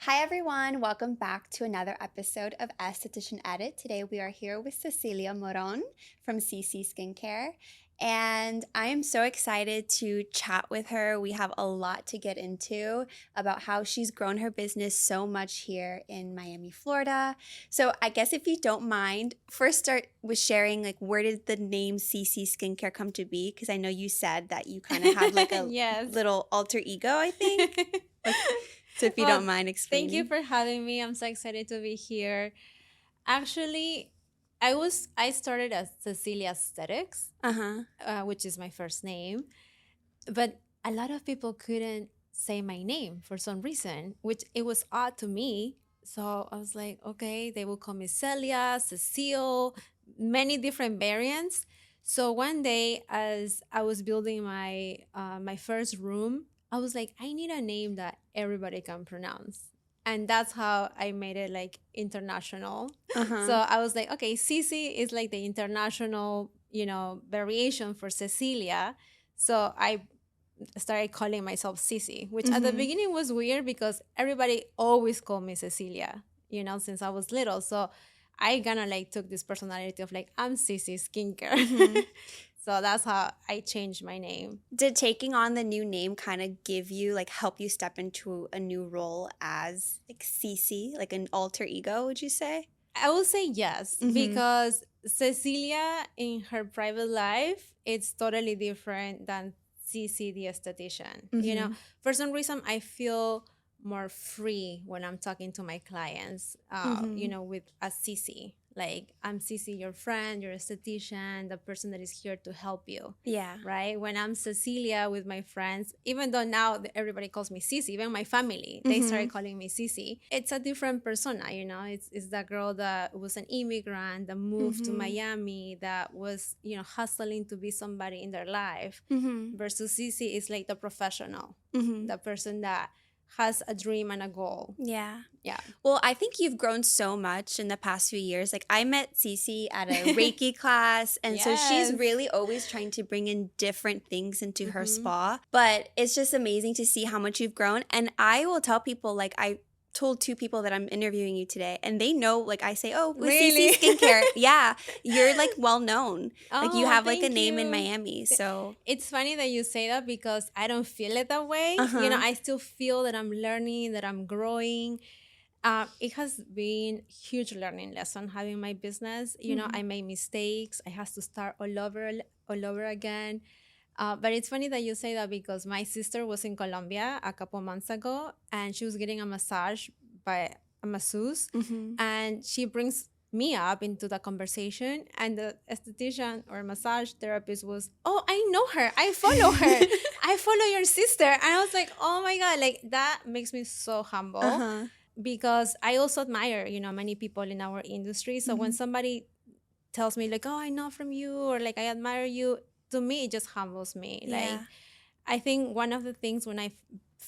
Hi everyone, welcome back to another episode of Esthetician Edit. Today we are here with Cecilia Moron from Cici Skincare, and I am so excited to chat with her. We have a lot to get into about how she's grown her business so much here in Miami, Florida. So I guess if you don't mind, first start with sharing like where did the name Cici Skincare come to be? Because I know you said that you kind of have like a Yes. little alter ego, I think. Like, so if you Well, don't mind thank you explaining. for having me. I'm so excited to be here. Actually, I started as Cecilia Aesthetics, Uh-huh. which is my first name, but a lot of people couldn't say my name for some reason, which it was odd to me. So I was like, okay, they will call me Celia, Cecile, many different variants. So one day, as I was building my first room, I was like, I need a name that everybody can pronounce, and that's how I made it like international. So Uh-huh. I was like, okay, Cici is like the international, variation for Cecilia. So I started calling myself Cici, which at the Mm-hmm. beginning was weird because everybody always called me Cecilia, since I was little. So I kind of like took this personality of like, I'm Cici Skincare. Mm-hmm. So that's how I changed my name. Did taking on the new name kind of give you like help you step into a new role as like Cece, like an alter ego, would you say? I will say yes, Mm-hmm. because Cecilia in her private life, it's totally different than Cici the esthetician. Mm-hmm. For some reason, I feel more free when I'm talking to my clients, Mm-hmm. with a Cici. Like, I'm Cici, your friend, your esthetician, the person that is here to help you, Yeah. right? When I'm Cecilia with my friends, even though now everybody calls me Cici, even my family, they Mm-hmm. started calling me Cici. It's a different persona, It's that girl that was an immigrant that moved to Mm-hmm. Miami, that was, hustling to be somebody in their life, Mm-hmm. versus Cici is like the professional, Mm-hmm. the person that has a dream and a goal. Yeah. Yeah. Well, I think you've grown so much in the past few years. Like I met Cece at a Reiki class, and so she's Yes. really always trying to bring in different things into her Mm-hmm. spa. But it's just amazing to see how much you've grown. And I will tell people like I told two people that I'm interviewing you today, and they know like I say, "Oh, with Cece Really? Skincare." Yeah, you're like well known. Like you Oh, have like a thank name in you. Miami. So, It's funny that you say that because I don't feel it that way. uh-huh. I still feel that I'm learning, that I'm growing. It has been huge learning lesson having my business. Mhm. I made mistakes. I have to start all over again. But it's funny that you say that because my sister was in Colombia a couple months ago, and she was getting a massage by a masseuse, Mhm. and she brings me up into the conversation, and the esthetician or massage therapist was, oh, I know her, I follow her, I follow your sister. And I was like, oh my god, like that makes me so humble, Uh-huh. because I also admire, many people in our industry. So when Mhm. somebody tells me like, oh, I know from you, or like I admire you, to me it just humbles me. Like, Yeah. I think one of the things when I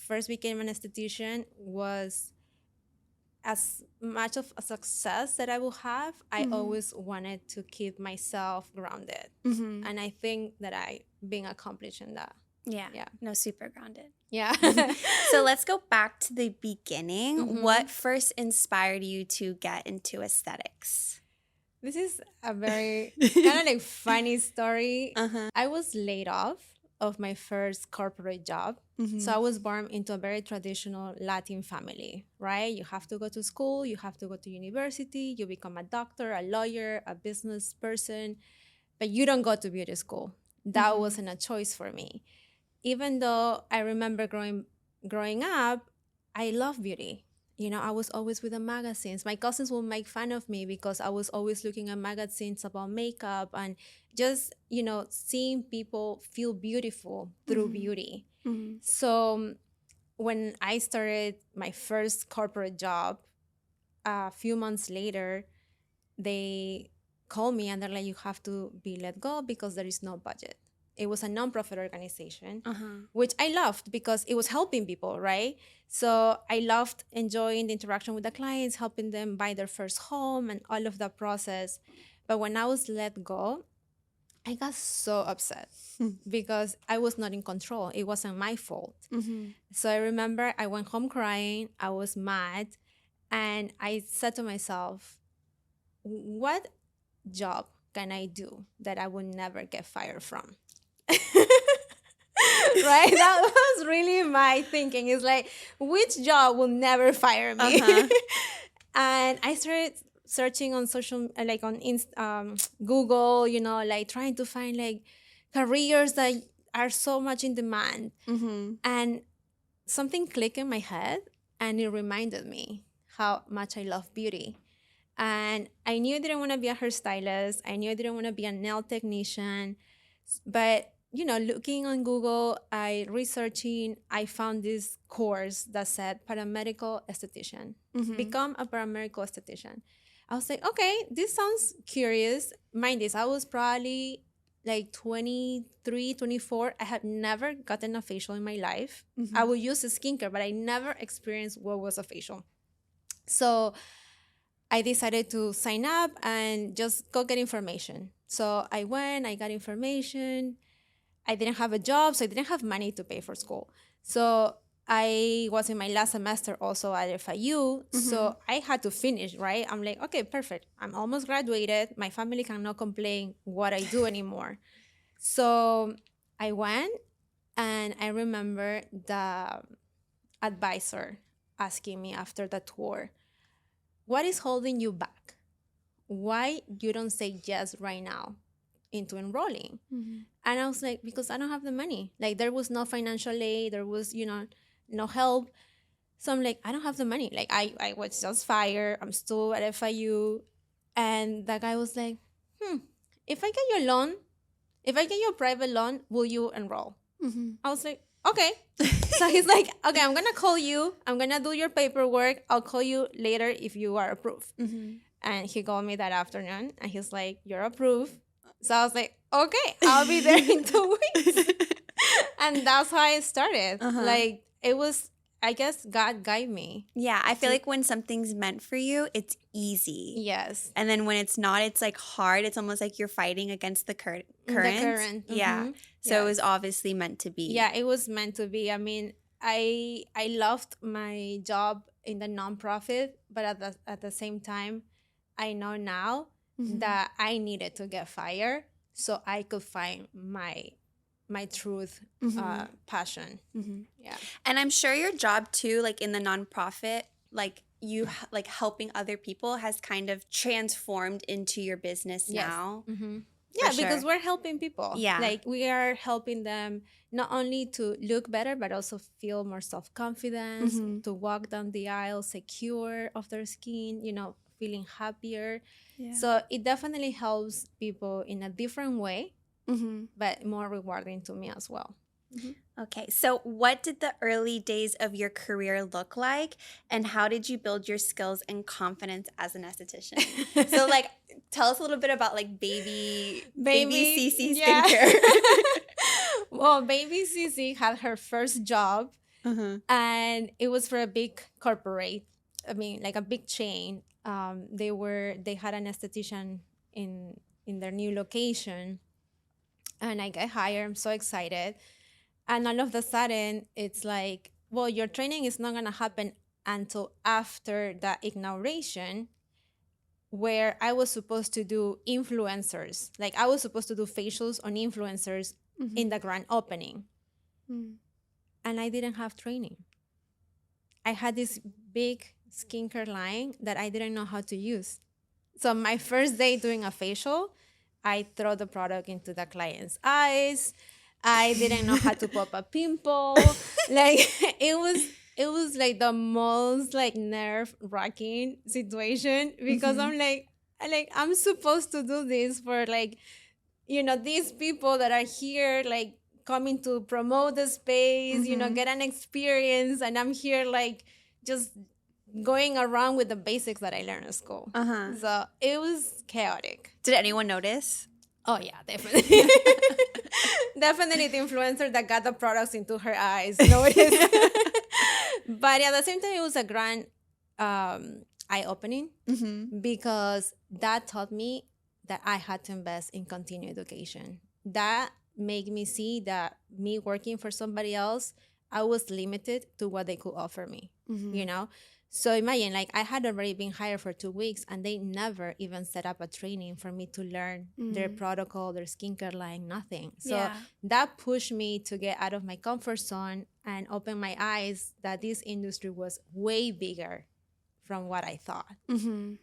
first became an esthetician was, as much of a success that I will have, I Mhm. always wanted to keep myself grounded. Mhm. And I think that I being accomplished in that. Yeah. Yeah. No, super grounded. Yeah. So let's go back to the beginning. Hmm. What first inspired you to get into aesthetics? This is a very kind of like funny story. Uh-huh. I was laid off of my first corporate job. So Mm-hmm. I was born into a very traditional Latin family, right? You have to go to school, you have to go to university, you become a doctor, a lawyer, a business person, but you don't go to beauty school. That Mm-hmm. wasn't a choice for me. Even though I remember growing up, I love beauty. I was always with the magazines. My cousins would make fun of me because I was always looking at magazines about makeup and just, seeing people feel beautiful through Mm-hmm. beauty. Mm-hmm. So when I started my first corporate job, a few months later, they called me and they're like, you have to be let go because there is no budget. It was a nonprofit organization, Uh-huh. which I loved because it was helping people, right? So I loved enjoying the interaction with the clients, helping them buy their first home and all of that process. But when I was let go, I got so upset because I was not in control. It wasn't my fault. Mm-hmm. So I remember I went home crying. I was mad. And I said to myself, what job can I do that I would never get fired from? Right? That was really my thinking. It's like, which job will never fire me? Uh-huh. And I started searching on social, like on Google, like trying to find like careers that are so much in demand. Mm-hmm. And something clicked in my head, and it reminded me how much I love beauty. And I knew I didn't want to be a hairstylist. I knew I didn't want to be a nail technician. But, looking on Google, I found this course that said paramedical esthetician. Mm-hmm. Become a paramedical esthetician. I was like, okay, this sounds curious. Mind this, I was probably like 23, 24. I had never gotten a facial in my life. Mm-hmm. I would use a skincare, but I never experienced what was a facial. So I decided to sign up and just go get information. So I went, I got information. I didn't have a job, so I didn't have money to pay for school. So I was in my last semester also at FIU. So I had to finish, right? I'm like, okay, perfect. I'm almost graduated. My family cannot complain what I do anymore. So I went, and I remember the advisor asking me after the tour, what is holding you back? Why you don't say yes right now into enrolling? Mm-hmm. And I was like, because I don't have the money. Like, there was no financial aid, there was, no help. So I'm like, I don't have the money. Like, I was just fired. I'm still at FIU. And that guy was like, if I get your loan, if I get your private loan, will you enroll? Mm-hmm. I was like, okay. So he's like, okay, I'm going to call you. I'm going to do your paperwork. I'll call you later if you are approved. Mm-hmm. And he called me that afternoon, and he's like, you're approved. So I was like, okay, I'll be there in 2 weeks. And that's how I started. Uh-huh. Like, it was, I guess God guided me. Yeah, I feel like when something's meant for you, it's easy. Yes. And then when it's not, it's like hard. It's almost like you're fighting against the current. The current. Yeah. Mhm. So it Yes. was obviously meant to be. Yeah, it was meant to be. I mean, I loved my job in the nonprofit, but at the same time, I know now Mhm. that I needed to get fired so I could find my truth, Mhm. passion. Mhm. Yeah. And I'm sure your job too, like in the nonprofit, like like helping other people has kind of transformed into your business Yes. now. Mm-hmm. Yeah, because sure. we're helping people. Yeah. Like, we are helping them not only to look better, but also feel more self-confidence, Mhm. to walk down the aisle secure of their skin, feeling happier. Yeah. So it definitely helps people in a different way, Mm-hmm. but more rewarding to me as well. Okay, so what did the early days of your career look like, and how did you build your skills and confidence as an esthetician? So, like, tell us a little bit about like baby Cici yeah. Skincare. Well, baby Cici had her first job, Uh-huh. and it was for a big corporate. I mean, like a big chain. They had an esthetician in their new location, and I got hired. I'm so excited. And all of a sudden, it's like, well, your training is not gonna happen until after the inauguration, where I was supposed to do influencers. Like, I was supposed to do facials on influencers in the grand opening. And I didn't have training. I had this big skincare line that I didn't know how to use. So my first day doing a facial, I throw the product into the client's eyes. I didn't know how to pop a pimple. Like, it was like the most like nerve wracking situation, because I'm like I'm supposed to do this for like, these people that are here, like coming to promote the space, get an experience, and I'm here like just going around with the basics that I learned at school. Uh-huh. So it was chaotic. Did anyone notice? Oh yeah, definitely. Definitely the influencer that got the products into her eyes noticed. But at the same time, it was a grand eye-opening, because that taught me that I had to invest in continuing education. that made me see that me working for somebody else, I was limited to what they could offer me, you know? So imagine, like, I had already been hired for 2 weeks and they never even set up a training for me to learn their protocol, their skincare line, nothing. So Yeah. that pushed me to get out of my comfort zone and open my eyes that this industry was way bigger from what I thought.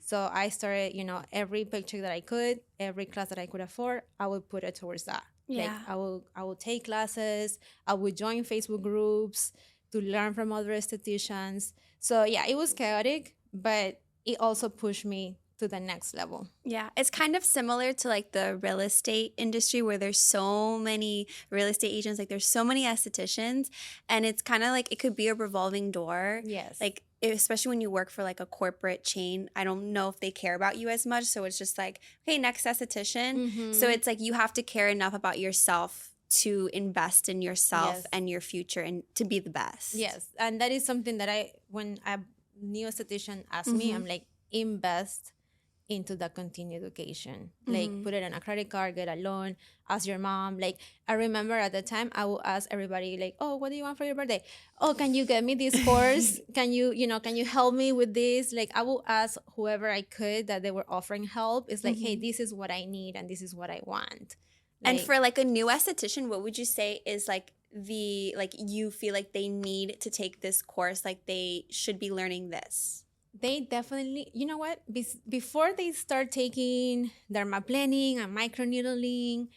So I started, every paycheck that I could, every class that I could afford, I would put it towards that. Like Yeah. I will take classes, I would join Facebook groups to learn from other estheticians. So yeah, it was chaotic, but it also pushed me to the next level. Yeah, it's kind of similar to like the real estate industry where there's so many real estate agents, like there's so many estheticians, and it's kind of like it could be a revolving door. Yes. Like especially when you work for like a corporate chain, I don't know if they care about you as much, so it's just like, okay, next esthetician. So it's like you have to care enough about yourself to invest in yourself Yes. and your future and to be the best. Yes, and that is something that when a new esthetician asks me, I'm like, invest into the continued education. Like, put it on a credit card, get a loan, ask your mom. Like, I remember at the time I would ask everybody, like, oh, what do you want for your birthday? Oh, can you get me this course? Can you help me with this? Like, I would ask whoever I could that they were offering help. It's like, hey, this is what I need and this is what I want. And for like a new esthetician, what would you say is like you feel like they need to take this course, like they should be learning this? They definitely, you know what? Before they start taking dermaplaning and microneedling,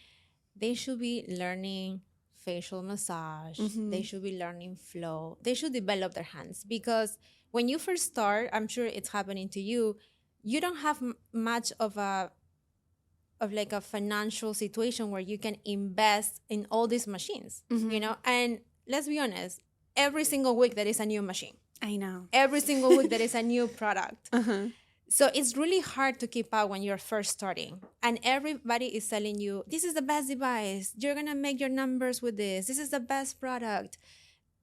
they should be learning facial massage. They should be learning flow. They should develop their hands, because when you first start, I'm sure it's happening to you. You don't have much of a financial situation where you can invest in all these machines, And let's be honest, every single week there is a new machine. I know. Every single week there is a new product. So it's really hard to keep up when you're first starting. And everybody is telling you, this is the best device. You're going to make your numbers with this. This is the best product.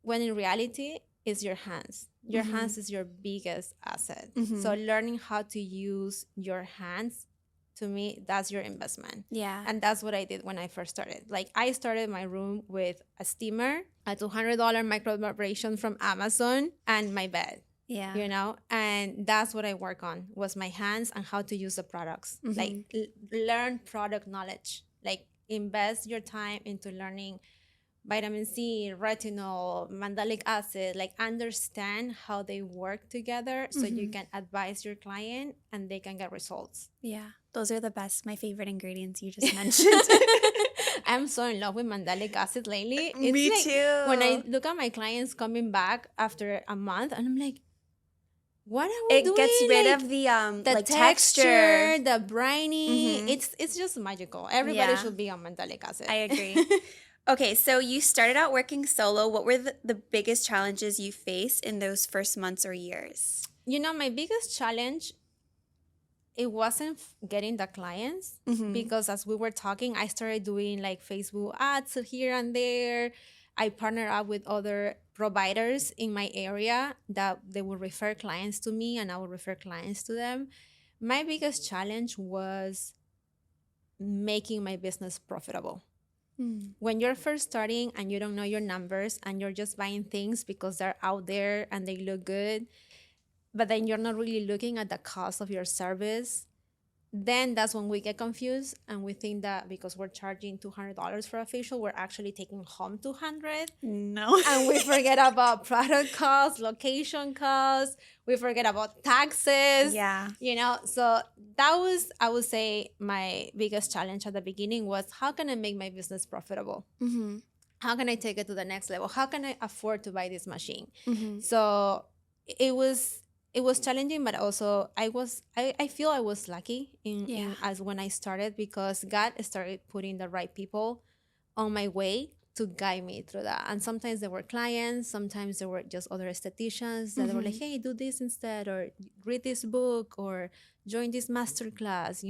When in reality, it's your hands. Your hands is your biggest asset. So learning how to use your hands, to me, that's your investment. Yeah. And that's what I did when I first started. Like, I started my room with a steamer, a $200 microdermabrasion from Amazon, and my bed. Yeah. And that's what I work on, was my hands and how to use the products. Like, learn product knowledge. Like, invest your time into learning vitamin C, retinol, mandelic acid, like, understand how they work together so you can advise your client and they can get results. Yeah, those are the best, my favorite ingredients you just mentioned. I'm so in love with mandelic acid lately. It's Me like, too. when I look at my clients coming back after a month, and I'm like, what are we doing? It gets rid Like, of the the texture, the briny. It's just magical. Everybody should be on mandelic acid. I agree. Okay, so you started out working solo. What were the biggest challenges you faced in those first months or years? My biggest challenge, it wasn't getting the clients, because as we were talking, I started doing like Facebook ads here and there. I partnered up with other providers in my area that they would refer clients to me and I would refer clients to them. My biggest challenge was making my business profitable. When you're first starting and you don't know your numbers and you're just buying things because they're out there and they look good, but then you're not really looking at the cost of your service, then that's when we get confused and we think that because we're charging $200 for a facial, we're actually taking home $200. No. And we forget about product costs, location costs. We forget about taxes. Yeah. So that was, I would say, my biggest challenge at the beginning was, how can I make my business profitable? How can I take it to the next level? How can I afford to buy this machine? So it was challenging, but also I feel I was lucky in as when I started, because God started putting the right people on my way to guide me through that. And sometimes there were clients, sometimes there were just other estheticians that were like, hey, do this instead, or read this book, or join this masterclass,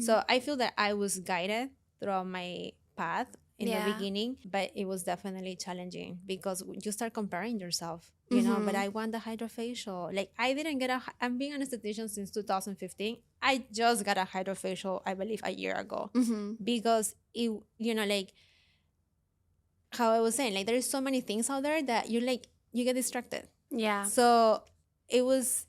So I feel that I was guided throughout my path, in the Yeah. beginning, but it was definitely challenging because you start comparing yourself, but Mm-hmm. I want the hydrofacial. Like I didn't get I'm being an esthetician since 2015. I just got a hydrofacial, I believe, a year ago Mm-hmm. because it, like how I was saying, like there's so many things out there that you get distracted. Yeah. So it was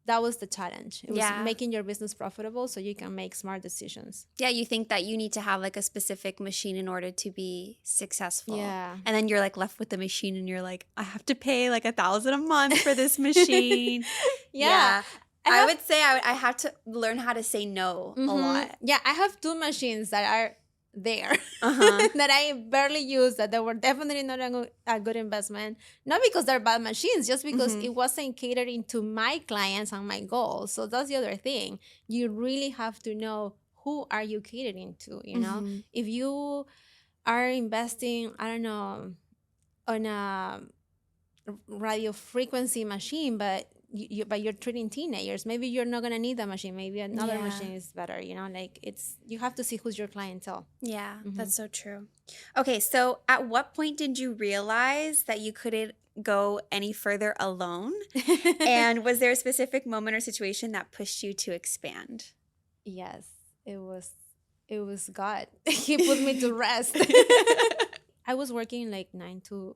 that was the challenge. It was Yeah. making your business profitable so you can make smart decisions. Yeah, you think that you need to have like a specific machine in order to be successful. Yeah. And then you're like left with the machine and you're like, I have to pay like 1,000 a month for this machine. Yeah. Yeah. I I have would say I have to learn how to say no a lot. Yeah, I have two machines that are there Uh-huh. that I barely use, that they were definitely not a good investment. Not because they're bad machines, just because Mm-hmm. it wasn't catering to my clients and my goals. So that's the other thing. You really have to know who are you catering to, Mm-hmm. If you are investing, I don't know, on a radio frequency machine, but you're treating teenagers, maybe you're not gonna need that machine. Maybe another Yeah. machine is better. Like you have to see who's your clientele. Yeah, Hmm. that's so true. Okay, so at what point did you realize that you couldn't go any further alone? And was there a specific moment or situation that pushed you to expand? Yes, it was. It was God. He put me to rest. I was working like 9 to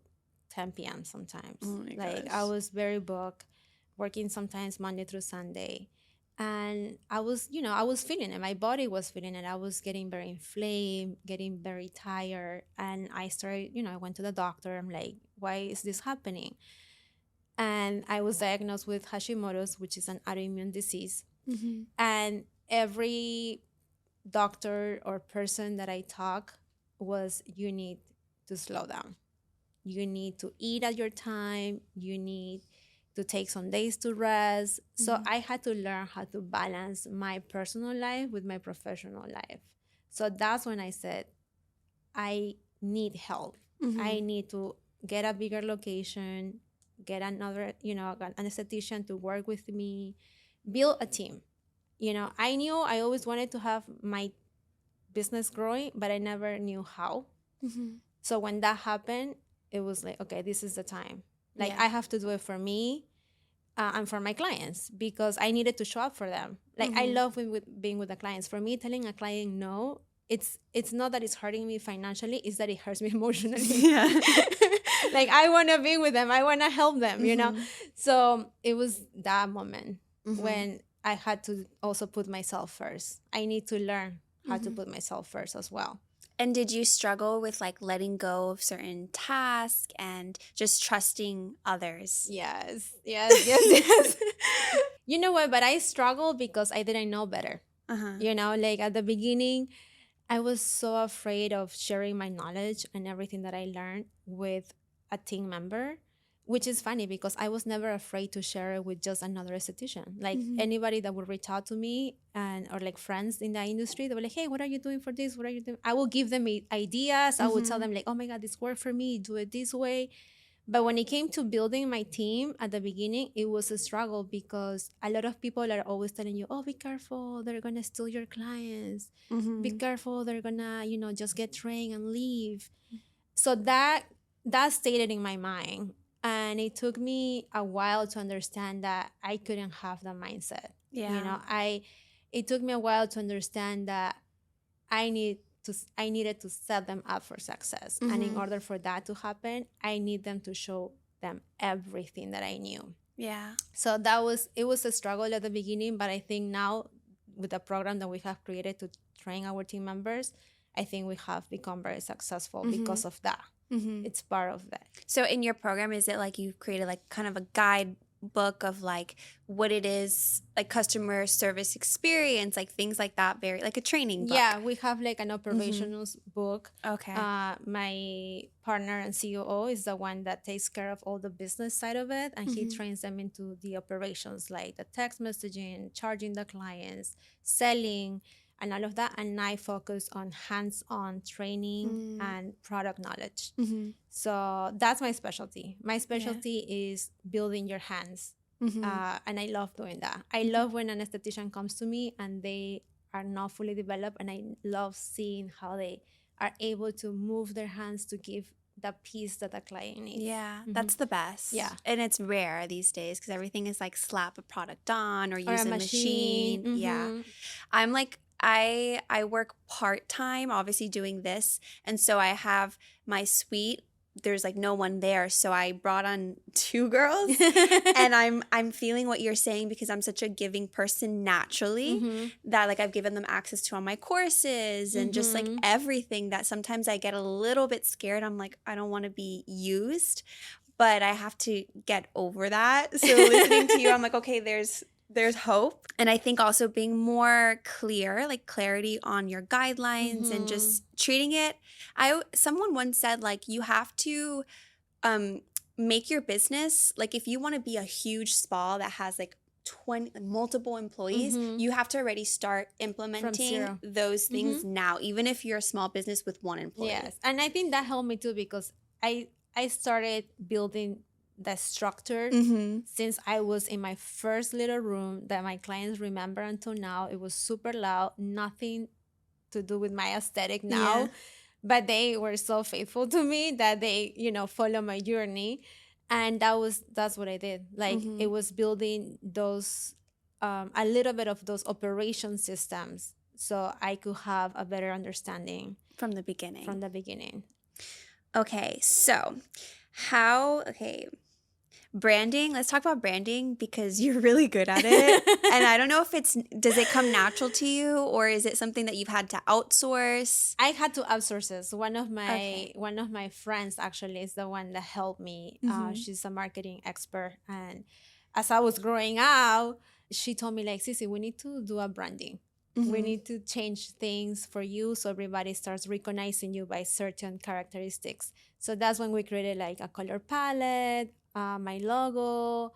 10 p.m. sometimes. Oh my Like I gosh. was very booked, working sometimes Monday through Sunday. And I was feeling it. My body was feeling it. I was getting very inflamed, getting very tired. And I started, I went to the doctor. I'm like, why is this happening? And I was diagnosed with Hashimoto's, which is an autoimmune disease. Mm-hmm. And every doctor or person that I talk was, you need to slow down. You need to eat at your time. You need to take some days to rest. So I had to learn how to balance my personal life with my professional life. So that's when I said, I need help. Mm-hmm. I need to get a bigger location, get another, an esthetician to work with me, build a team. I knew I always wanted to have my business growing, but I never knew how. Mm-hmm. So when that happened, it was like, okay, this is the time. Like Yeah. I have to do it for me and for my clients, because I needed to show up for them. Like I love being with the clients. For me, telling a client no, it's not that it's hurting me financially, it's that it hurts me emotionally. Yeah. Like I want to be with them, I want to help them. So it was that moment when I had to also put myself first. I need to learn how to put myself first as well. And did you struggle with like letting go of certain tasks and just trusting others? Yes, yes, yes, yes. You know what? But I struggled because I didn't know better. Uh-huh. Like at the beginning, I was so afraid of sharing my knowledge and everything that I learned with a team member, which is funny because I was never afraid to share it with just another esthetician. Like anybody that would reach out to me or like friends in the industry, they were like, hey, what are you doing for this? What are you doing? I will give them ideas. I would tell them like, oh my God, this worked for me. Do it this way. But when it came to building my team at the beginning, it was a struggle because a lot of people are always telling you, oh, be careful, they're going to steal your clients. Be careful, they're going to, just get trained and leave. So that stayed in my mind. And it took me a while to understand that I couldn't have that mindset. Yeah. It took me a while to understand that I needed to set them up for success. And in order for that to happen, I need them to show them everything that I knew. Yeah. So it was a struggle at the beginning, but I think now with the program that we have created to train our team members, I think we have become very successful because of that. It's part of that. So in your program, is it like you've created like kind of a guidebook of like what it is, like customer service experience, like things like that, very like a training book? Yeah, we have like an operational book. Okay. My partner and COO is the one that takes care of all the business side of it, and he trains them into the operations, like the text messaging, charging the clients, selling, and all of that. And I focus on hands-on training and product knowledge. So that's my specialty. My specialty is building your hands. And I love doing that. I love when an esthetician comes to me and they are not fully developed, and I love seeing how they are able to move their hands to give the piece that the client needs. Yeah, that's the best. Yeah. And it's rare these days because everything is like slap a product on or Or use a a machine. machine. Yeah. I'm like I work part-time obviously doing this, and so I have my suite. There's like no one there, so I brought on two girls. And I'm feeling what you're saying because I'm such a giving person naturally that like I've given them access to all my courses and just like everything, that sometimes I get a little bit scared. I'm like, I don't want to be used, but I have to get over that. So listening to you, I'm like, okay, there's hope. And I think also being more clear, like clarity on your guidelines and just treating it. Someone once said like you have to make your business, like if you want to be a huge spa that has like 20 multiple employees, you have to already start implementing those things now, even if you're a small business with one employee. Yes. And I think that helped me too, because I started building the structure since I was in my first little room that my clients remember until now. It was super loud, nothing to do with my aesthetic now. Yeah. But they were so faithful to me that they, follow my journey. And that's what I did. Like it was building those a little bit of those operation systems so I could have a better understanding From the beginning. Okay, so branding. Let's talk about branding because you're really good at it. And I don't know if does it come natural to you or is it something that you've had to outsource? I had to outsource this. One of my friends actually is the one that helped me. She's a marketing expert, and as I was growing out, she told me like, Cici, we need to do a branding. We need to change things for you so everybody starts recognizing you by certain characteristics. So that's when we created like a color palette, my logo,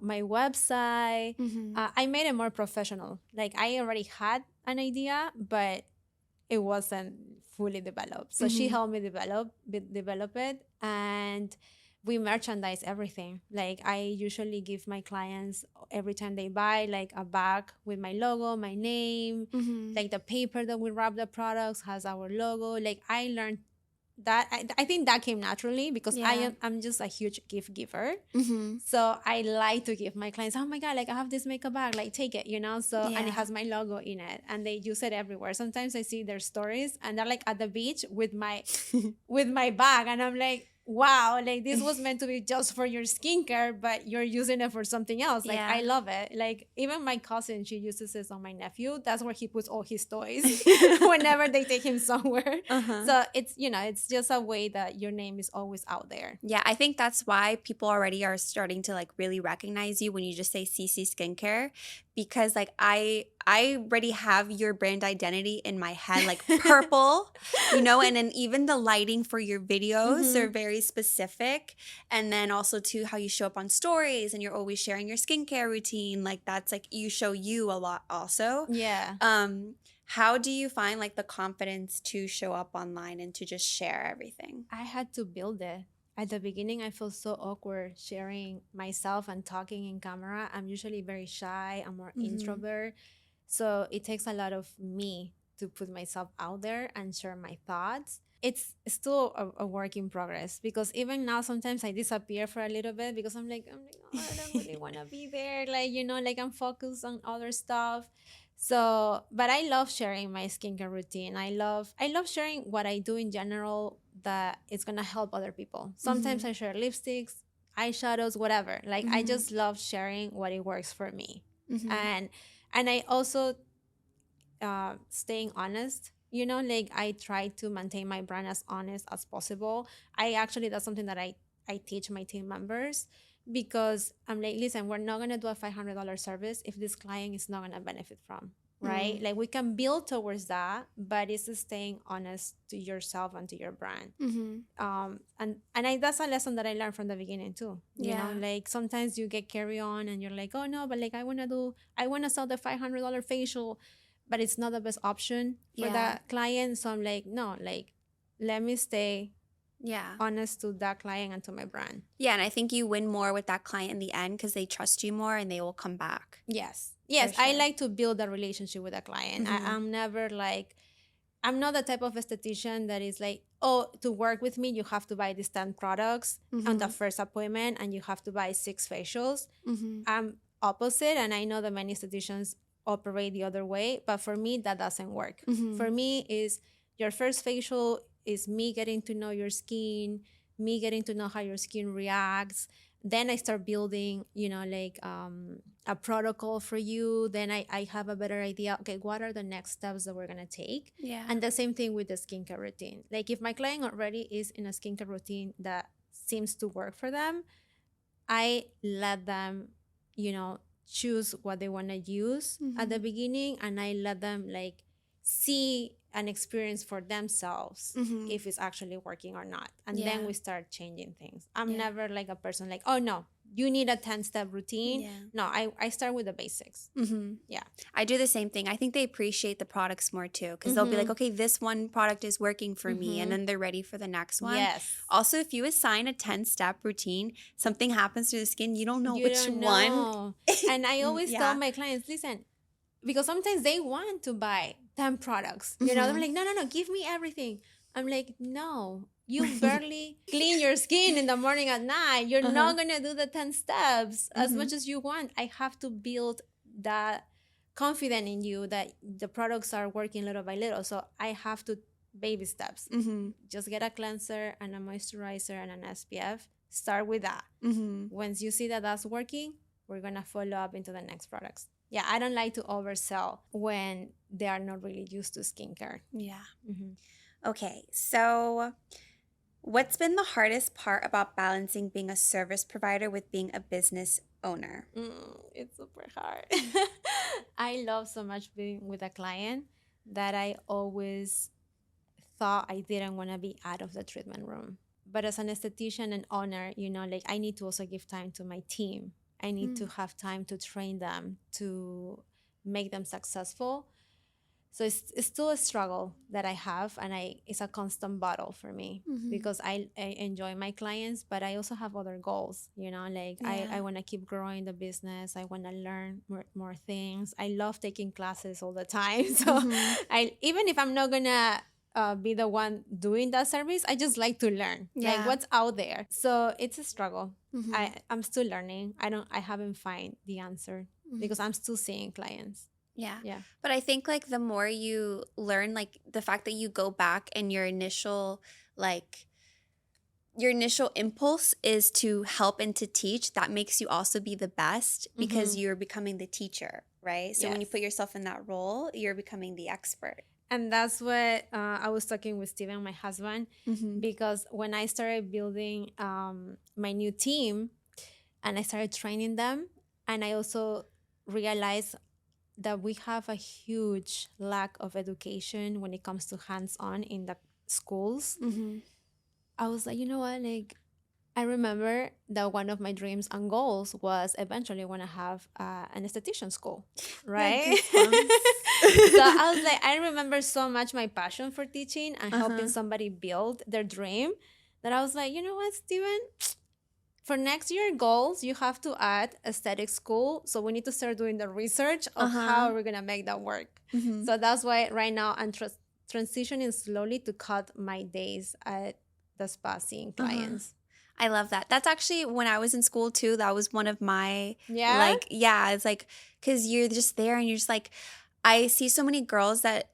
my website. I made it more professional. Like I already had an idea, but it wasn't fully developed. So she helped me develop it, and we merchandise everything. Like I usually give my clients every time they buy like a bag with my logo, my name, like the paper that we wrap the products has our logo. Like I learned that I think that came naturally because I'm just a huge gift giver. So I like to give my clients, oh my God, like I have this makeup bag, like take it, so and it has my logo in it and they use it everywhere. Sometimes I see their stories and they're like at the beach with my bag, and I'm like, wow, like this was meant to be just for your skincare, but you're using it for something else. Like I love it. Like even my cousin, she uses this on my nephew. That's where he puts all his toys whenever they take him somewhere. So it's it's just a way that your name is always out there. Yeah, I think that's why people already are starting to like really recognize you when you just say Cici Skincare, because like I already have your brand identity in my head, like purple, and then even the lighting for your videos are very specific. And then also too how you show up on stories and you're always sharing your skincare routine. Like that's like you show you a lot also. Yeah. How do you find like the confidence to show up online and to just share everything? I had to build it. At the beginning, I felt so awkward sharing myself and talking in camera. I'm usually very shy. I'm more introvert. So it takes a lot of me to put myself out there and share my thoughts. It's still a work in progress because even now, sometimes I disappear for a little bit because I'm like, oh, I don't really want to be there. Like, like I'm focused on other stuff. So, but I love sharing my skincare routine. I love sharing what I do in general that it's going to help other people. Sometimes I share lipsticks, eyeshadows, whatever. Like I just love sharing what it works for me. And I also staying honest, like I try to maintain my brand as honest as possible. That's something that I teach my team members because I'm like, listen, we're not going to do a $500 service if this client is not going to benefit from, right? Like we can build towards that, but it's staying honest to yourself and to your brand. That's a lesson that I learned from the beginning too. You know, like sometimes you get carry on and you're like, oh no, but like I want to sell the $500 facial, but it's not the best option for that client. So I'm like, no, like let me stay honest to that client and to my brand. Yeah, and I think you win more with that client in the end because they trust you more and they will come back. Yes, sure. I like to build a relationship with a client. I'm never like, I'm not the type of esthetician that is like, oh, to work with me, you have to buy these 10 products on the first appointment and you have to buy 6 facials. I'm opposite, and I know that many estheticians operate the other way, but for me, that doesn't work. For me, is your first facial is me getting to know your skin, me getting to know how your skin reacts. Then I start building, like a protocol for you. Then I have a better idea. Okay, what are the next steps that we're going to take? Yeah. And the same thing with the skincare routine. Like if my client already is in a skincare routine that seems to work for them, I let them, choose what they want to use at the beginning, and I let them like see an experience for themselves if it's actually working or not. And then we start changing things. I'm never like a person like, oh no, you need a 10-step routine. Yeah. No, I start with the basics. Yeah. I do the same thing. I think they appreciate the products more too, because they'll be like, okay, this one product is working for me, and then they're ready for the next one. Yes. Also, if you assign a 10-step routine, something happens to the skin, you don't know which one. And I always tell my clients, listen, because sometimes they want to buy 10 products. They're like, no, give me everything. I'm like, no, you barely clean your skin in the morning at night. You're not going to do the 10 steps as much as you want. I have to build that confidence in you that the products are working little by little. So I have to baby steps. Just get a cleanser and a moisturizer and an SPF. Start with that. Once you see that that's working, we're going to follow up into the next products. Yeah, I don't like to oversell when they are not really used to skincare. Yeah. Okay, so what's been the hardest part about balancing being a service provider with being a business owner? It's super hard. I love so much being with a client that I always thought I didn't want to be out of the treatment room. But as an esthetician and owner, like I need to also give time to my team. I need to have time to train them, to make them successful. So it's still a struggle that I have, and it's a constant battle for me because I enjoy my clients, but I also have other goals, I want to keep growing the business. I want to learn more things. I love taking classes all the time. So even if I'm not going to be the one doing that service, I just like to learn like what's out there. So it's a struggle. I'm still learning. I haven't find the answer because I'm still seeing clients. Yeah. But I think like the more you learn, like the fact that you go back and your initial impulse is to help and to teach, that makes you also be the best because you're becoming the teacher, right? So when you put yourself in that role, you're becoming the expert. And that's what I was talking with Steven, my husband, because when I started building my new team and I started training them, and I also realized that we have a huge lack of education when it comes to hands-on in the schools. I was like, you know what, like I remember that one of my dreams and goals was eventually want to have an esthetician school, right? So I was like, I remember so much my passion for teaching and helping somebody build their dream that I was like, you know what, Steven? For next year goals, you have to add aesthetic school. So we need to start doing the research of how we're going to make that work. So that's why right now I'm transitioning slowly to cut my days at the spa seeing clients. I love that. That's actually when I was in school too. That was one of my it's like because you're just there and you're just like, I see so many girls that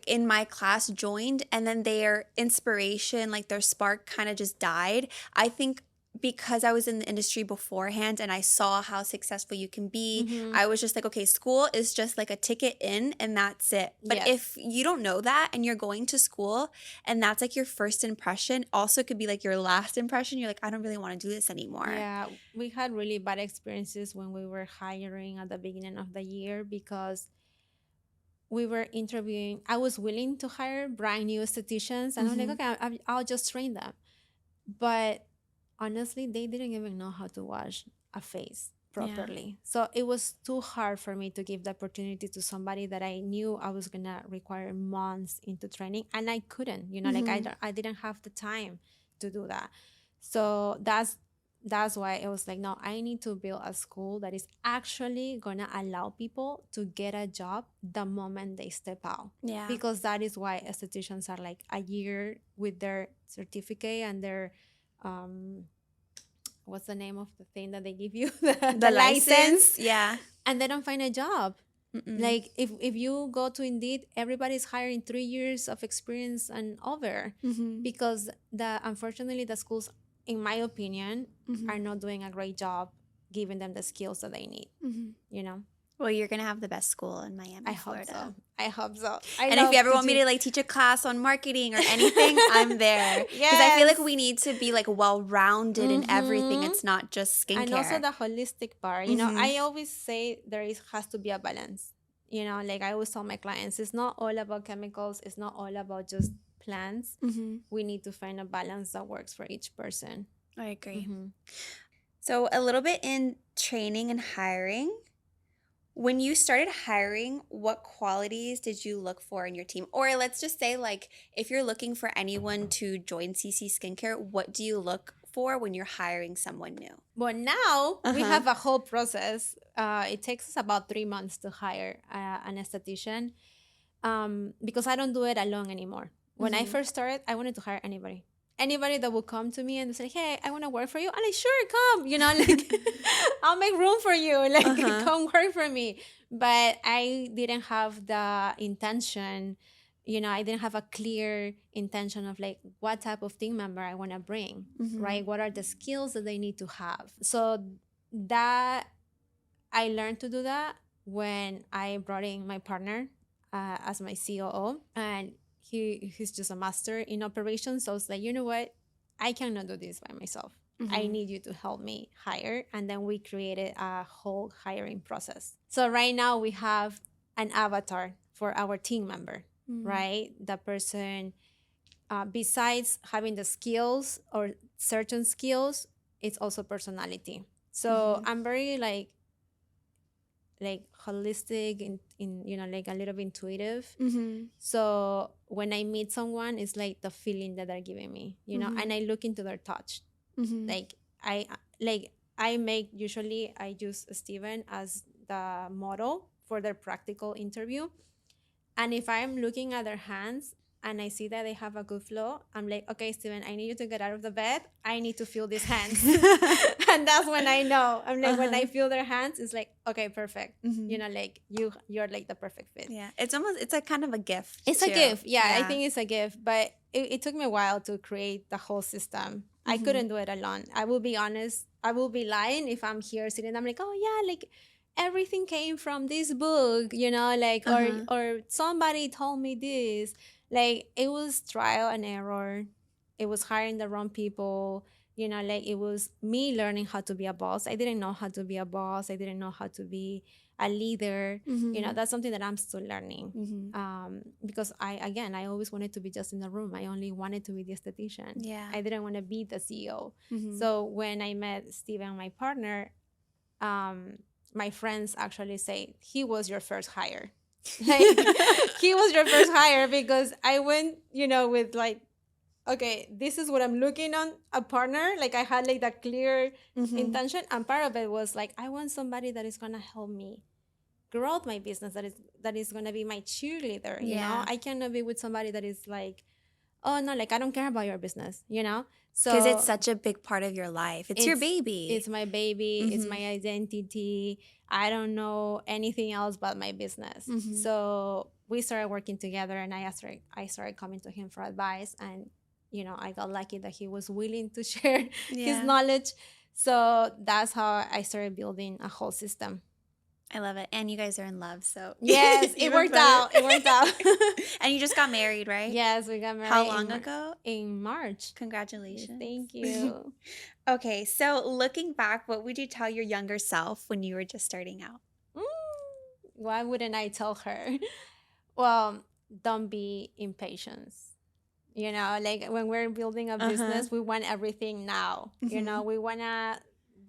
in my class joined and then their inspiration, like their spark kind of just died. I think because I was in the industry beforehand and I saw how successful you can be, I was just like, okay, school is just like a ticket in and that's it. But if you don't know that and you're going to school and that's like your first impression, also could be like your last impression, you're like, I don't really want to do this anymore. Yeah, we had really bad experiences when we were hiring at the beginning of the year because we were interviewing. I was willing to hire brand new estheticians and I'm like, okay, I'll just train them. But honestly, they didn't even know how to wash a face properly. So it was too hard for me to give the opportunity to somebody that I knew I was going to require months into training. And I couldn't, like I didn't have the time to do that. So that's that's why it was like, no, I need to build a school that is actually gonna allow people to get a job the moment they step out. Yeah. Because that is why estheticians are like a year with their certificate and their um what's the name of the thing that they give you, The the license, license. Yeah. and they don't find a job. Mm-mm. Like if you go to Indeed, everybody's hiring 3 years of experience and over, Mm-hmm. because the unfortunately the schools, in my opinion, Mm-hmm. are not doing a great job giving them the skills that they need. Mm-hmm. You know, Well, you're gonna have the best school in I Miami, hope Florida. so. I hope so. I And if you love ever to want me do. to like teach a class on marketing or anything, I'm there. Because I feel like Yes. we need to be like well-rounded in everything. Mm-hmm. It's not just And also skincare. the holistic part. Mm-hmm. I always say there is has to be a balance. Like I always tell my clients, it's not all about chemicals. It's not all about just plants. Mm-hmm. We need to find a balance that works for each person. I agree. Mm-hmm. So a little bit in training and hiring. When you started hiring, what qualities did you look for in your team? Or let's just say, like, if you're looking for anyone to join CC Skincare, what do you look for when you're hiring someone new? But now we Uh-huh. have a whole process. It takes us about 3 months to hire an esthetician, because I don't do it alone anymore. When I Mm-hmm. first started, I wanted to hire anybody that would come to me and say, hey, I want to work for you. I'm like, sure, come, like I'll make room for you, like Uh-huh. come work for me. But I didn't have the intention, I didn't have a clear intention of like what type of team member I want to bring, Mm-hmm. right? What are the skills that they need to have? So that I learned to do that when I brought in my partner as my COO, and he's just a master in operations. So I was like, you know what, I cannot do this by myself. I Mm-hmm. need you to help me hire. And then we created a whole hiring process. So right now we have an avatar for our team member, right? The person, besides having the skills or certain skills, it's also personality. So I'm very like holistic in like a little bit intuitive. Mm-hmm. So when I meet someone, it's like the feeling that they're giving me, and I look into their touch. Mm-hmm. Like I like I make usually I use Steven as the model for their practical interview. And if I'm looking at their hands and I see that they have a good flow, I'm like, okay, Steven, I need you to get out of the bed. I need to feel these hands. And that's when I know. I'm like, when I feel their hands, it's like, okay, perfect. Mm-hmm. Like you're like the perfect fit. Yeah. It's a kind of a gift It's a too. gift. Yeah, I Yeah. think it's a gift. But it took me a while to create the whole system. I couldn't do it alone. I will be honest. I will be lying if I'm here sitting. I'm like, oh yeah, like everything came from this book, like Uh-huh. or somebody told me this. Like it was trial and error. It was hiring the wrong people. Like it was me learning how to be a boss. I didn't know how to be a boss. I didn't know how to be a leader. Mm-hmm. That's something that I'm still learning. Mm-hmm. Because I always wanted to be just in the room. I only wanted to be the esthetician. Yeah. I didn't want to be the CEO. Mm-hmm. So when I met Steven, my partner, my friends actually say he was your first hire. Like he was your first hire, because I went, with like, okay, this is what I'm looking on a partner. Like I had like that clear intention, and part of it was like I want somebody that is gonna help me grow my business, that is gonna be my cheerleader. Yeah. I cannot be with somebody that is like, oh no, like I don't care about your business. Because it's So such a big part of your life. It's your baby. it's my baby, it's my identity. I don't know anything else but my business. So we started working together, and I started coming to him for advice, and I got lucky that he was willing to share his Yeah. knowledge. So that's how I started building a whole system. I love it. And you guys are in love, so Yes, it even worked better. out. It worked out. And you just got married, right? Yes, we got married. How long ago? In March. Congratulations. Thank you. Okay, so looking back, what would you tell your younger self when you were just starting out? Why wouldn't I tell her? Well, don't be impatient. Like when we're building a business, we want everything now. We want to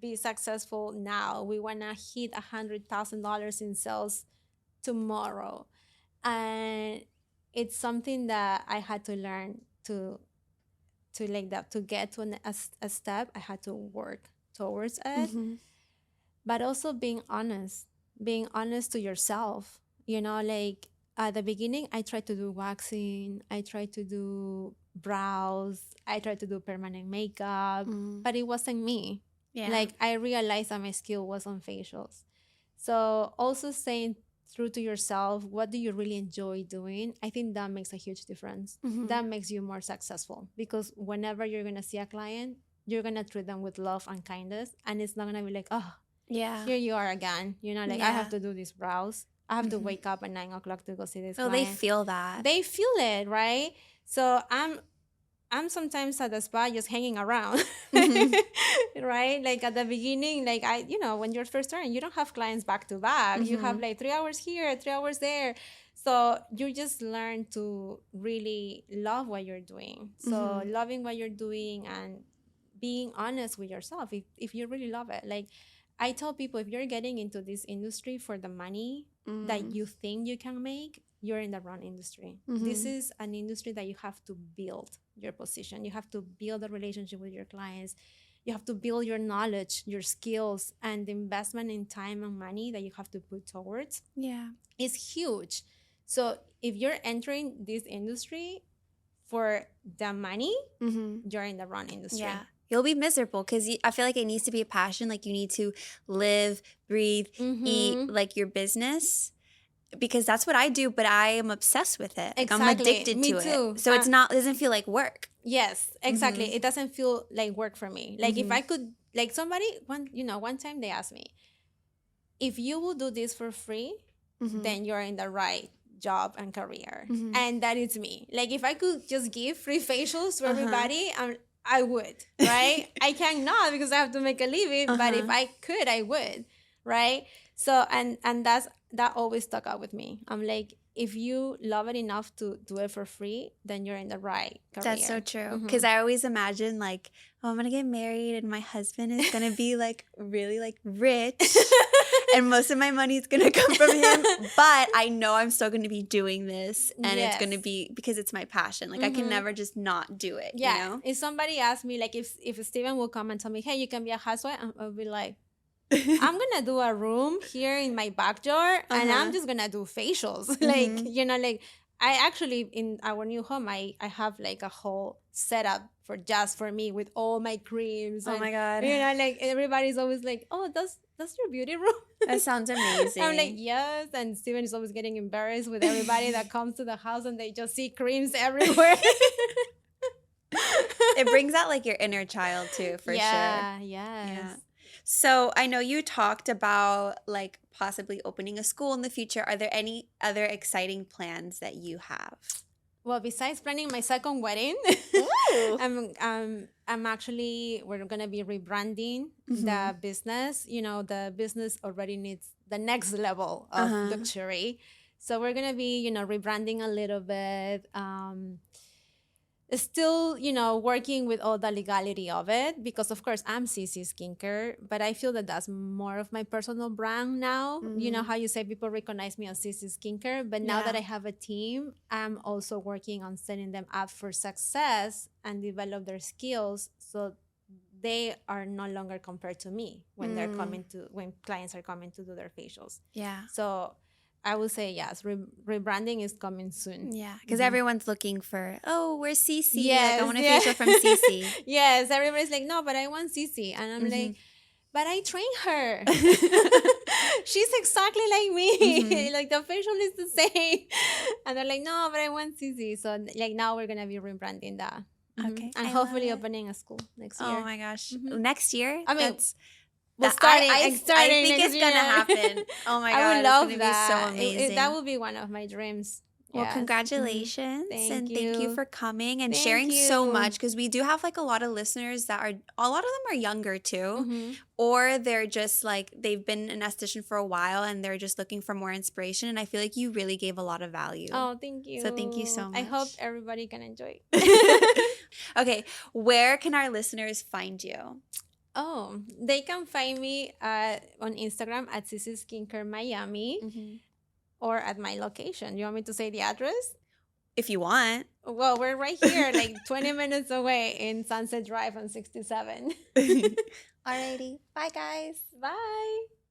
be successful now. We want to hit $100,000 in sales tomorrow. And it's something that I had to learn to like that, to get to a step. I had to work. towards it, but also being honest to yourself. You know, like at the beginning, I tried to do waxing, I tried to do brows, I tried to do permanent makeup, but it wasn't me. Yeah. Like I realized that my skill was on facials. So also saying true to yourself, what do you really enjoy doing? I think that makes a huge difference. That makes you more successful, because whenever you're gonna see a client, you're gonna treat them with love and kindness, and it's not gonna be like, oh, Yeah. here you are again. You know, like I have to do these brows. I have to wake up at 9 o'clock to go see this Oh, client. they feel that. They feel it, right? So I'm sometimes at the spa just hanging around, right? Like at the beginning, like when you're first starting, you don't have clients back to back. You have like 3 hours here, 3 hours there. So you just learn to really love what you're doing. So loving what you're doing and being honest with yourself if you really love it. Like I tell people, if you're getting into this industry for the money that you think you can make, you're in the wrong industry. This is an industry that you have to build your position. You have to build a relationship with your clients. You have to build your knowledge, your skills, and the investment in time and money that you have to put towards is huge. So if you're entering this industry for the money, you're in the wrong industry. Yeah. You'll be miserable because I feel like it needs to be a passion. Like you need to live, breathe, eat like your business, because that's what I do. But I am obsessed with it. Like, I'm addicted Me to too. it. So it doesn't feel like work. Yes, exactly. It doesn't feel like work for me. Like if I could, like somebody one time they asked me, if you will do this for free, then you're in the right job and career. And that is me. Like if I could just give free facials to everybody, I would, right? I cannot because I have to make a living, but if I could, I would, right? So and that always stuck out with me. I'm like, if you love it enough to do it for free, then you're in the right career. That's so true. Because I always imagine like, oh, I'm gonna get married and my husband is gonna be like really like rich. And most of my money is going to come from him. But I know I'm still going to be doing this. And it's going to be because it's my passion. Like I can never just not do it. Yeah. You know? If somebody asked me, like if Steven will come and tell me, hey, you can be a housewife, I'll be like, I'm going to do a room here in my backyard and I'm just going to do facials. Like, like I actually, in our new home, I have like a whole setup for me with all my creams. Oh my God. Like everybody's always like, oh, that's your beauty room. That sounds amazing. I'm like, yes. And Steven is always getting embarrassed with everybody that comes to the house and they just see creams everywhere. It brings out like your inner child too, for sure. Yes. Yeah. So I know you talked about like possibly opening a school in the future. Are there any other exciting plans that you have? Well, besides planning my second wedding, I'm actually, we're going to be rebranding the business. The business already needs the next level of luxury. So we're going to be, rebranding a little bit. Still, working with all the legality of it, because of course I'm Cici Skincare, but I feel that that's more of my personal brand now. You know how you say people recognize me as Cici Skincare, but now that I have a team, I'm also working on setting them up for success and develop their skills so they are no longer compared to me when when clients are coming to do their facials. Yeah. So I would say yes, rebranding is coming soon. Yeah, because everyone's looking for, oh, where's Cici? Yes, like, I want a facial from Cici. Yes, everybody's like, no, but I want Cici. And I'm like, but I train her. She's exactly like me. Like the facial is the same. And they're like, no, but I want Cici. So like now we're going to be rebranding that. Okay. And hopefully opening a school next year. Oh my gosh. Next year? I mean, I think it's going to happen. Oh my God. I would love it's that. Be so amazing. That would be one of my dreams. Well, congratulations. Thank you. Thank you for coming and sharing so much, because we do have like a lot of listeners that a lot of them are younger too, or they're just like, they've been an esthetician for a while and they're just looking for more inspiration. And I feel like you really gave a lot of value. Oh, thank you. So thank you so much. I hope everybody can enjoy. Okay. Where can our listeners find you? Oh, they can find me on Instagram at Cici Skincare Miami or at my location. You want me to say the address? If you want. Well, we're right here, like 20 minutes away in Sunset Drive on 67. Alrighty. Bye, guys. Bye.